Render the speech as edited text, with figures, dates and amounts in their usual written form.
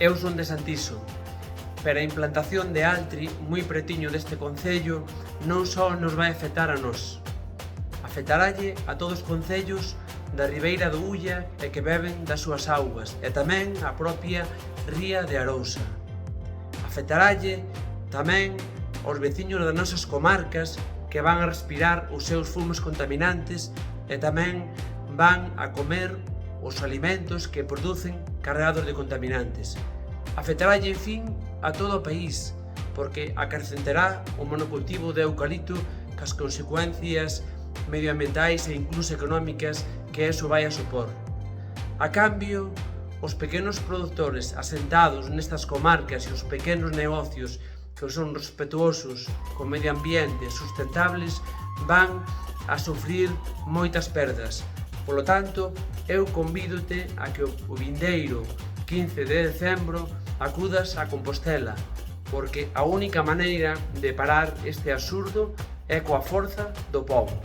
Eu son de Santiso, pero a implantación de Altri, moi pretiño deste concello, non só nos vai afectar a nós. Afectaralle a todos os concellos da Ribeira do Ulla e que beben das súas augas, e tamén a propia ría de Arousa. Afectaralle tamén aos veciños das nosas comarcas que van a respirar os seus fumos contaminantes e tamén van a comer os alimentos que producen cargados de contaminantes. Afectaralle, en fin, a todo o país, porque acrecentará o monocultivo de eucalipto cas consecuencias medioambientais e incluso económicas que eso vai a supor. A cambio, os pequenos produtores asentados nestas comarcas e os pequenos negocios que son respetuosos co medio ambiente e sustentables van a sufrir moitas perdas. Polo tanto, eu convídote a que o vindeiro 15 de decembro acudas a Compostela, porque a única maneira de parar este absurdo é coa forza do pobo.